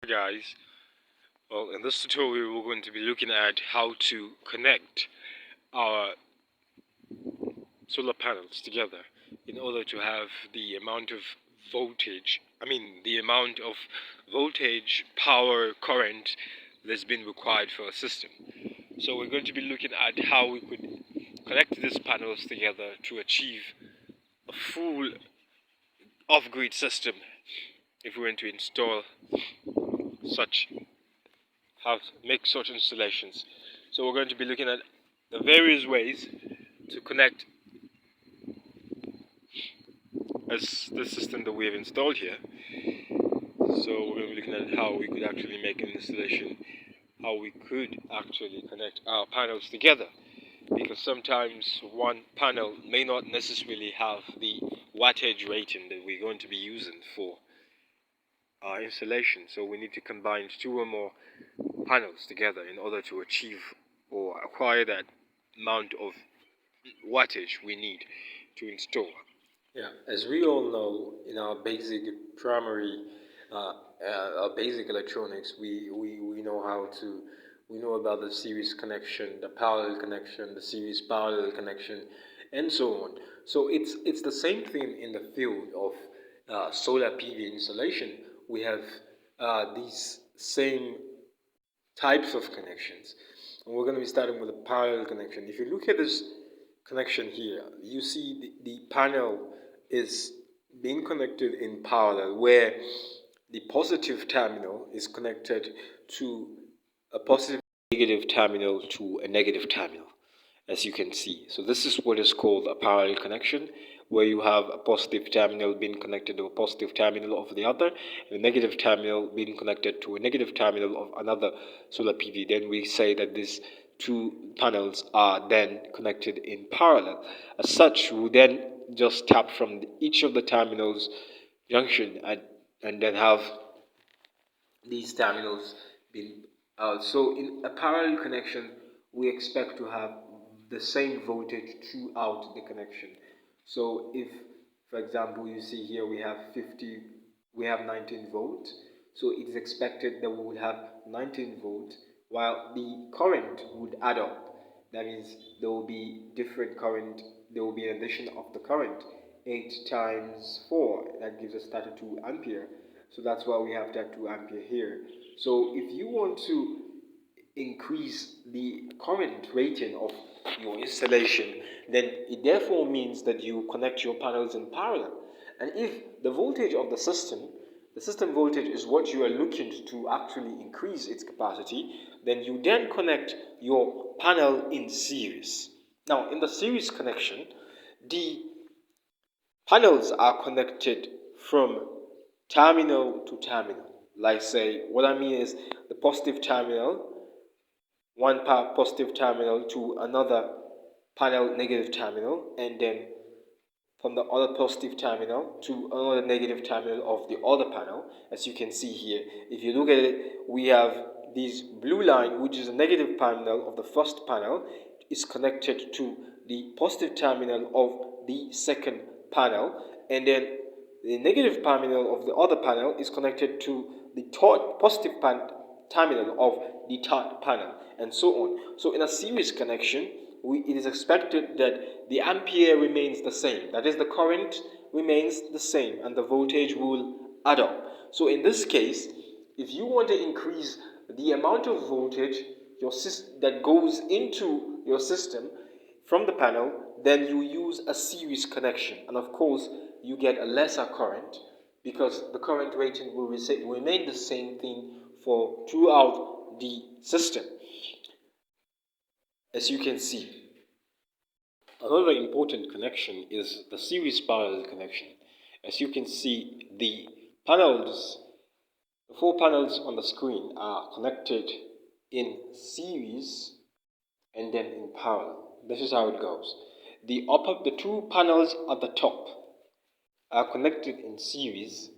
Guys, well, in this tutorial we're going to be looking at how to connect our solar panels together in order to have the amount of the amount of voltage, power, current that's been required for a system. So we're going to be looking at how we could connect these panels together to achieve a full off-grid system if we want to install such how to make such installations. So we're going to be looking at the various ways to connect as the system that we have installed here. So we're going to be looking at how we could actually make an installation, how we could actually connect our panels together. Because sometimes one panel may not necessarily have the wattage rating that we're going to be using for our installation. So we need to combine two or more panels together in order to achieve or acquire that amount of wattage we need to install. Yeah, as we all know, in our basic primary, our basic electronics, we know we know about the series connection, the parallel connection, the series parallel connection, and so on. So it's the same thing in the field of solar PV installation. We have these same types of connections. And we're going to be starting with a parallel connection. If you look at this connection here, you see the panel is being connected in parallel, where the positive terminal is connected to a positive negative terminal to a negative terminal, as you can see. So this is what is called a parallel connection, where you have a positive terminal being connected to a positive terminal of the other, and a negative terminal being connected to a negative terminal of another solar PV. Then we say that these two panels are then connected in parallel. As such, we then just tap from each of the terminals junction and then have these terminals being so in a parallel connection we expect to have the same voltage throughout the connection. So if, for example, you see here we have 19 volts, so it is expected that we will have 19 volts while the current would add up. That means there will be different current, there will be an addition of the current. 8 times 4, that gives us 32 ampere. So that's why we have 32 ampere here. So if you want to increase the current rating of your installation, then it therefore means that you connect your panels in parallel. And if the system voltage is what you are looking to actually increase its capacity, then you then connect your panel in series. Now, in the series connection, the panels are connected from terminal to terminal. Like, say, what I mean is the positive terminal, one positive terminal to another panel negative terminal, and then from the other positive terminal to another negative terminal of the other panel. As you can see here, if you look at it, we have this blue line, which is a negative terminal of the first panel, is connected to the positive terminal of the second panel, and then the negative terminal of the other panel is connected to the third positive terminal of the third panel, and so on. So in a series connection, it is expected that the ampere remains the same. That is, the current remains the same, and the voltage will add up. So in this case, if you want to increase the amount of voltage that goes into your system from the panel, then you use a series connection, and of course you get a lesser current because the current rating will remain the same thing for throughout the system, as you can see. Another important connection is the series parallel connection. As you can see, the four panels on the screen are connected in series and then in parallel. This is how it goes. The two panels at the top are connected in series.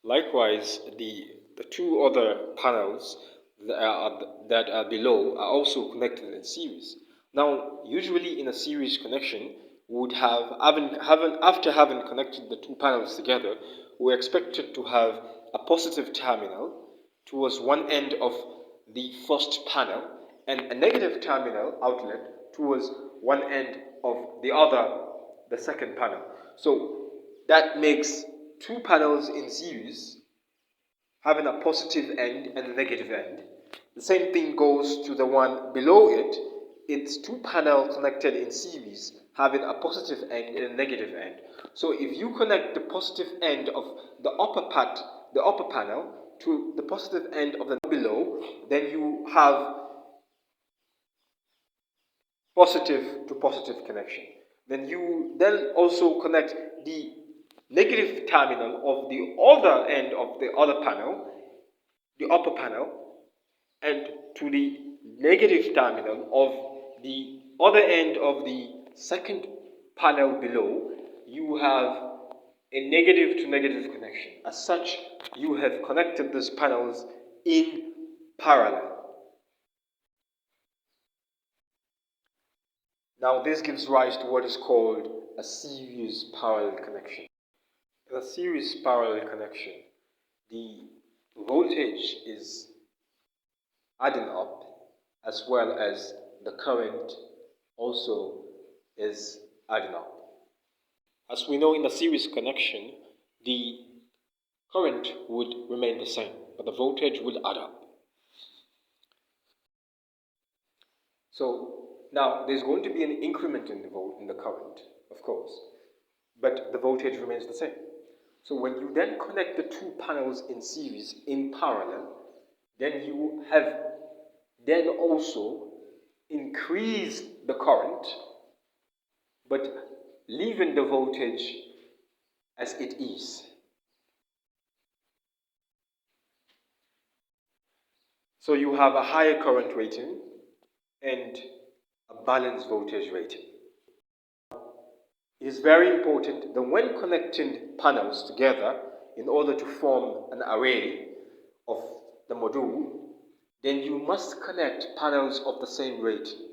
Likewise, the two other panels that are below are also connected in series. Now, usually in a series connection, we would after having connected the two panels together, we're expected to have a positive terminal towards one end of the first panel and a negative terminal outlet towards one end of the second panel. So that makes two panels in series having a positive end and a negative end. The same thing goes to the one below it. It's two panels connected in series having a positive end and a negative end. So if you connect the positive end of the upper panel to the positive end of the below, then you have positive to positive connection. Then you also connect the negative terminal of the other end of the other panel, the upper panel, and to the negative terminal of the other end of the second panel below. You have a negative to negative connection. As such, you have connected these panels in parallel. Now this gives rise to what is called a series parallel connection. In a series parallel connection, the voltage is adding up as well as the current also is adding up. As we know, in a series connection, the current would remain the same, but the voltage would add up. So now there's going to be an increment in the current, of course, but the voltage remains the same. So when you then connect the two panels in series in parallel, then you have then also increased the current, but leaving the voltage as it is. So you have a higher current rating and a balanced voltage rating. It is very important that when connecting panels together in order to form an array of the module, then you must connect panels of the same rating.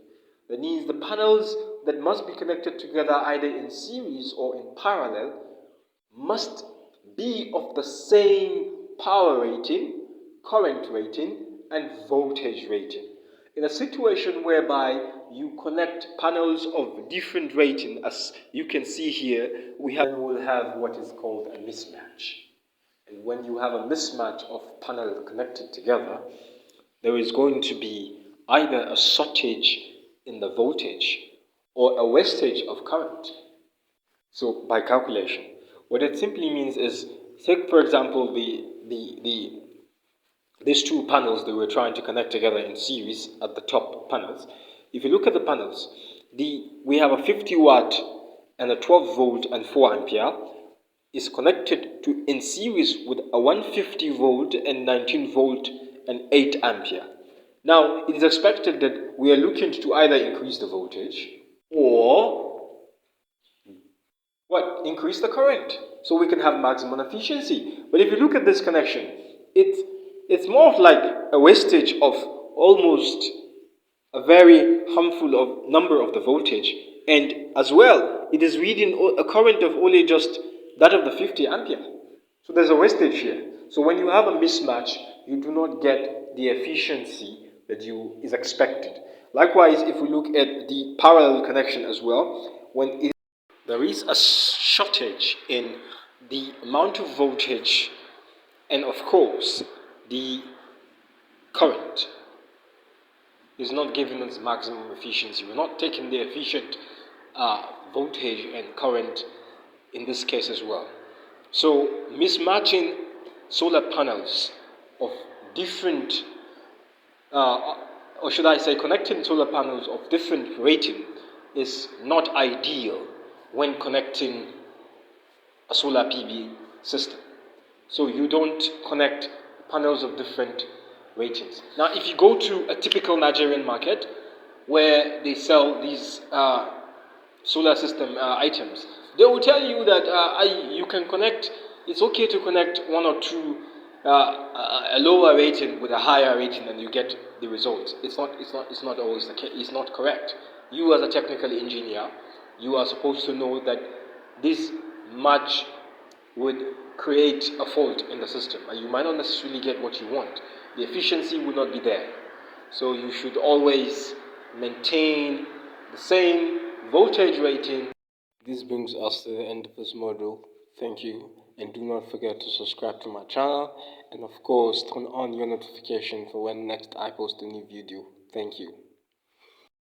That means the panels that must be connected together either in series or in parallel must be of the same power rating, current rating, and voltage rating. In a situation whereby you connect panels of different rating, as you can see here, will have what is called a mismatch. And when you have a mismatch of panels connected together, there is going to be either a shortage in the voltage or a wastage of current. So by calculation, what it simply means is, take for example these two panels that we're trying to connect together in series at the top panels. If you look at the panels, we have a 50 watt and a 12 volt and 4 ampere is connected to in series with a 150 volt and 19 volt and 8 ampere. Now, it is expected that we are looking to either increase the voltage or increase the current so we can have maximum efficiency. But if you look at this connection, it's more of like a wastage of almost a very harmful number of the voltage, and as well it is reading a current of only just that of the 50 ampere. So there's a wastage here. So when you have a mismatch, you do not get the efficiency that is expected. Likewise, if we look at the parallel connection as well, there is a shortage in the amount of voltage and of course the current is not giving us maximum efficiency. We're not taking the efficient voltage and current in this case as well. So mismatching solar panels of different, or should I say connecting solar panels of different rating is not ideal when connecting a solar PV system. So you don't connect panels of different ratings. Now, if you go to a typical Nigerian market where they sell these solar system items, they will tell you that you can connect. It's okay to connect one or two a lower rating with a higher rating, and you get the results. It's not always the case. It's not correct. You, as a technical engineer, you are supposed to know that this match would create a fault in the system, and you might not necessarily get what you want. The efficiency would not be there. So you should always maintain the same voltage rating. This brings us to the end of this module. Thank you, and do not forget to subscribe to my channel, and of course turn on your notification for when next I post a new video. Thank you.